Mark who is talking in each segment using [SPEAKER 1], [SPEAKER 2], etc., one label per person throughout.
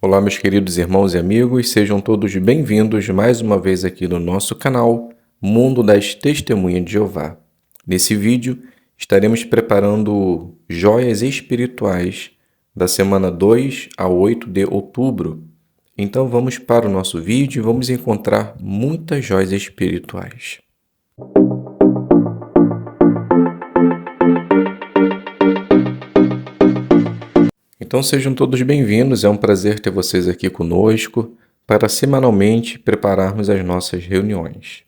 [SPEAKER 1] Olá, meus queridos irmãos e amigos, sejam todos bem-vindos mais uma vez aqui no nosso canal Mundo das Testemunhas de Jeová. Nesse vídeo, estaremos preparando joias espirituais da semana 2 a 8 de outubro. Então vamos para o nosso vídeo e vamos encontrar muitas joias espirituais. Então sejam todos bem-vindos, é um prazer ter vocês aqui conosco para semanalmente prepararmos as nossas reuniões.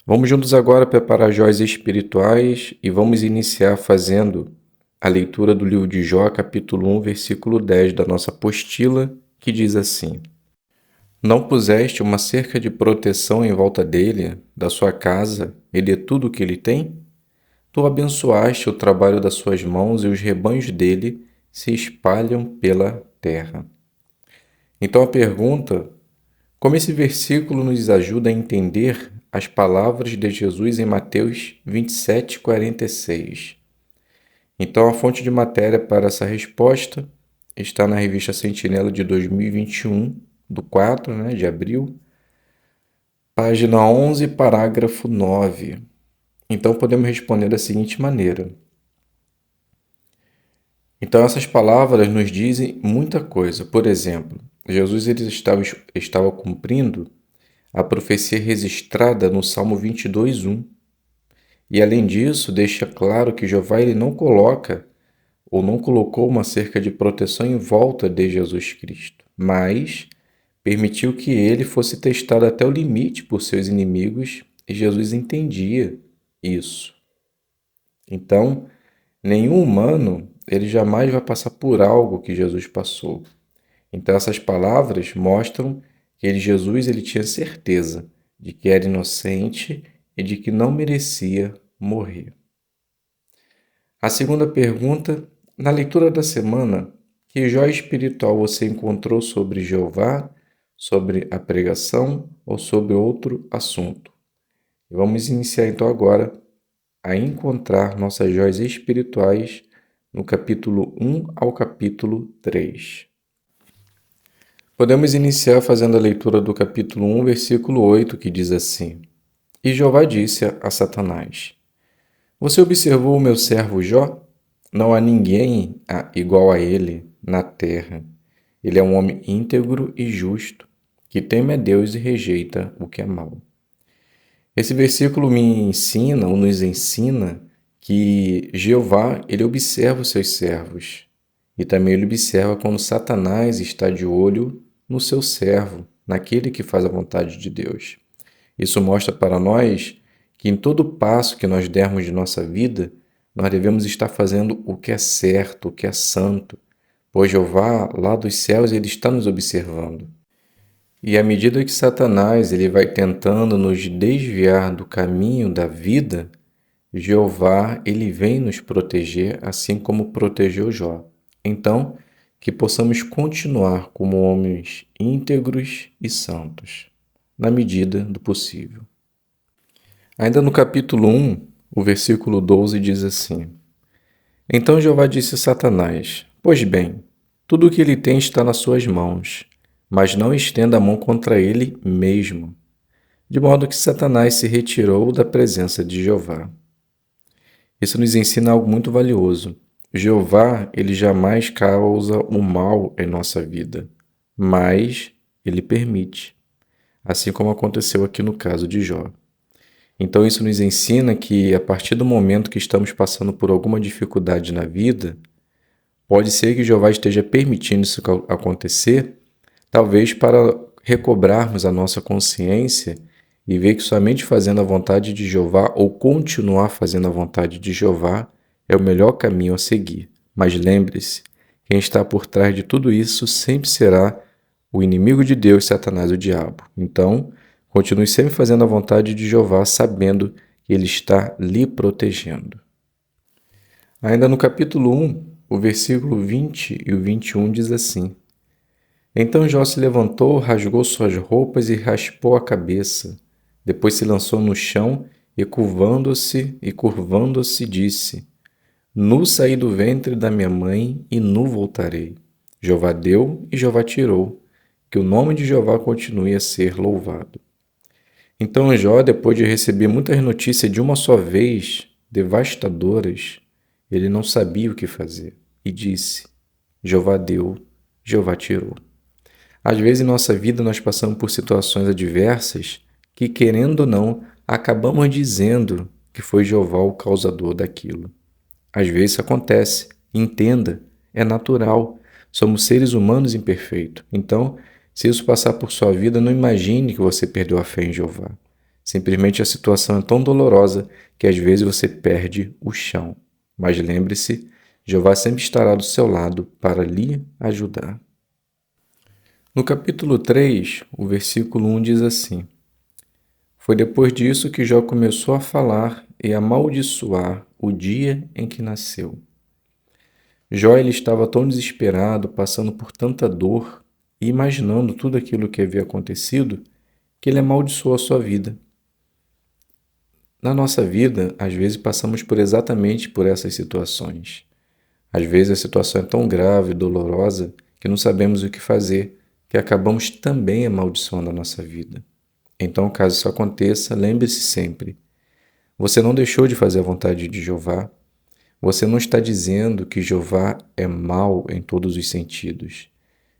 [SPEAKER 1] Vamos juntos agora preparar joias espirituais e vamos iniciar fazendo a leitura do livro de Jó, capítulo 1, versículo 10 da nossa apostila, que diz assim: Não puseste uma cerca de proteção em volta dele, da sua casa e de tudo o que ele tem? Tu abençoaste o trabalho das suas mãos e os rebanhos dele se espalham pela terra. Então a pergunta: como esse versículo nos ajuda a entender as palavras de Jesus em Mateus 27:46? Então a fonte de matéria para essa resposta está na revista Sentinela de 2021, do 4 de abril, página 11, parágrafo 9. Então podemos responder da seguinte maneira: então essas palavras nos dizem muita coisa. Por exemplo, Jesus ele estava cumprindo a profecia registrada no Salmo 22:1. E além disso, deixa claro que Jeová ele não coloca ou não colocou uma cerca de proteção em volta de Jesus Cristo, mas permitiu que ele fosse testado até o limite por seus inimigos, e Jesus entendia isso. Então, nenhum humano ele jamais vai passar por algo que Jesus passou. Então essas palavras mostram que Jesus ele tinha certeza de que era inocente e de que não merecia morrer. A segunda pergunta: na leitura da semana, que joia espiritual você encontrou sobre Jeová, sobre a pregação ou sobre outro assunto? Vamos iniciar então agora a encontrar nossas joias espirituais no capítulo 1 ao capítulo 3. Podemos iniciar fazendo a leitura do capítulo 1, versículo 8, que diz assim: E Jeová disse a Satanás: Você observou o meu servo Jó? Não há ninguém igual a ele na terra. Ele é um homem íntegro e justo, que teme a Deus e rejeita o que é mau. Esse versículo me ensina, ou nos ensina, que Jeová, ele observa os seus servos. E também ele observa quando Satanás está de olho no seu servo, naquele que faz a vontade de Deus. Isso mostra para nós que em todo passo que nós dermos de nossa vida, nós devemos estar fazendo o que é certo, o que é santo, pois Jeová, lá dos céus, ele está nos observando. E à medida que Satanás ele vai tentando nos desviar do caminho da vida, Jeová ele vem nos proteger, assim como protegeu Jó. Então, que possamos continuar como homens íntegros e santos, na medida do possível. Ainda no capítulo 1, o versículo 12 diz assim: Então Jeová disse a Satanás: Pois bem, tudo o que ele tem está nas suas mãos, mas não estenda a mão contra ele mesmo. De modo que Satanás se retirou da presença de Jeová. Isso nos ensina algo muito valioso. Jeová, ele jamais causa o mal em nossa vida, mas ele permite, assim como aconteceu aqui no caso de Jó. Então isso nos ensina que a partir do momento que estamos passando por alguma dificuldade na vida, pode ser que Jeová esteja permitindo isso acontecer, talvez para recobrarmos a nossa consciência e ver que somente fazendo a vontade de Jeová ou continuar fazendo a vontade de Jeová é o melhor caminho a seguir. Mas lembre-se, quem está por trás de tudo isso sempre será o inimigo de Deus, Satanás, o diabo. Então, continue sempre fazendo a vontade de Jeová, sabendo que ele está lhe protegendo. Ainda no capítulo 1, o versículo 20 e o 21 diz assim: Então Jó se levantou, rasgou suas roupas e raspou a cabeça. Depois se lançou no chão e curvando-se, disse: Nu saí do ventre da minha mãe e nu voltarei. Jeová deu e Jeová tirou, que o nome de Jeová continue a ser louvado. Então Jó, depois de receber muitas notícias de uma só vez, devastadoras, ele não sabia o que fazer e disse: Jeová deu, Jeová tirou. Às vezes em nossa vida nós passamos por situações adversas que, querendo ou não, acabamos dizendo que foi Jeová o causador daquilo. Às vezes isso acontece, entenda, é natural. Somos seres humanos imperfeitos. Então, se isso passar por sua vida, não imagine que você perdeu a fé em Jeová. Simplesmente a situação é tão dolorosa que às vezes você perde o chão. Mas lembre-se, Jeová sempre estará do seu lado para lhe ajudar. No capítulo 3, o versículo 1 diz assim: Foi depois disso que Jó começou a falar e amaldiçoar o dia em que nasceu. Jó ele estava tão desesperado, passando por tanta dor e imaginando tudo aquilo que havia acontecido, que ele amaldiçoou a sua vida. Na nossa vida, às vezes passamos exatamente por essas situações. Às vezes a situação é tão grave e dolorosa que não sabemos o que fazer, que acabamos também amaldiçoando a nossa vida. Então, caso isso aconteça, lembre-se sempre: você não deixou de fazer a vontade de Jeová. Você não está dizendo que Jeová é mau em todos os sentidos.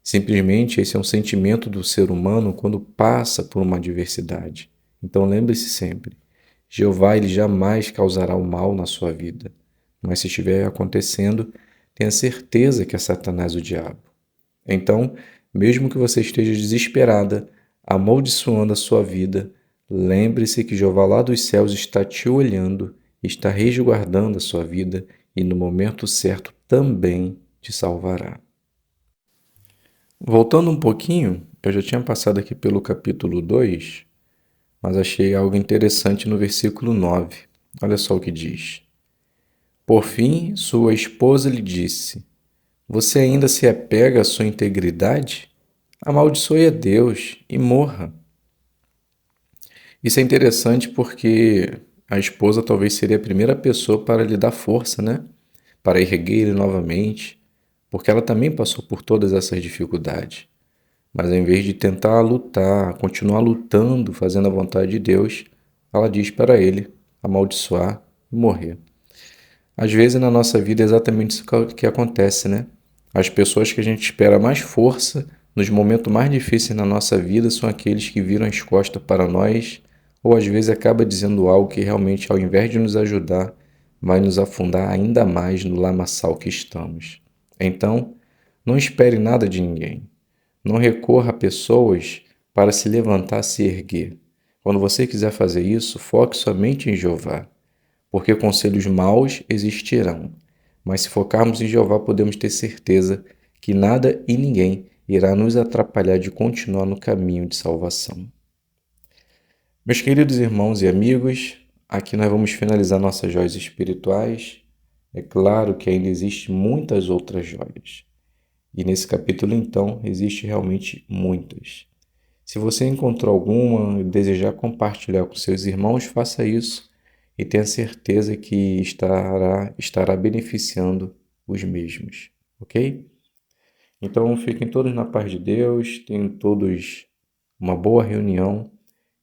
[SPEAKER 1] Simplesmente esse é um sentimento do ser humano quando passa por uma adversidade. Então lembre-se sempre: Jeová ele jamais causará o mal na sua vida. Mas se estiver acontecendo, tenha certeza que é Satanás o diabo. Então, mesmo que você esteja desesperada, amaldiçoando a sua vida, lembre-se que Jeová lá dos céus está te olhando, está resguardando a sua vida e no momento certo também te salvará. Voltando um pouquinho, eu já tinha passado aqui pelo capítulo 2, mas achei algo interessante no versículo 9. Olha só o que diz. Por fim, sua esposa lhe disse: Você ainda se apega à sua integridade? Amaldiçoe a Deus e morra. Isso é interessante porque a esposa talvez seria a primeira pessoa para lhe dar força, né? Para erguer ele novamente, porque ela também passou por todas essas dificuldades. Mas ao invés de tentar lutar, continuar lutando, fazendo a vontade de Deus, ela diz para ele amaldiçoar e morrer. Às vezes na nossa vida é exatamente isso que acontece, né? As pessoas que a gente espera mais força nos momentos mais difíceis na nossa vida são aqueles que viram as costas para nós, ou às vezes acaba dizendo algo que realmente, ao invés de nos ajudar, vai nos afundar ainda mais no lamaçal que estamos. Então, não espere nada de ninguém. Não recorra a pessoas para se levantar, se erguer. Quando você quiser fazer isso, foque somente em Jeová, porque conselhos maus existirão. Mas se focarmos em Jeová, podemos ter certeza que nada e ninguém irá nos atrapalhar de continuar no caminho de salvação. Meus queridos irmãos e amigos, aqui nós vamos finalizar nossas joias espirituais. É claro que ainda existem muitas outras joias. E nesse capítulo, então, existe realmente muitas. Se você encontrou alguma e desejar compartilhar com seus irmãos, faça isso e tenha certeza que estará beneficiando os mesmos, ok? Então, fiquem todos na paz de Deus, tenham todos uma boa reunião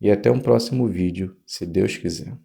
[SPEAKER 1] e até um próximo vídeo, se Deus quiser.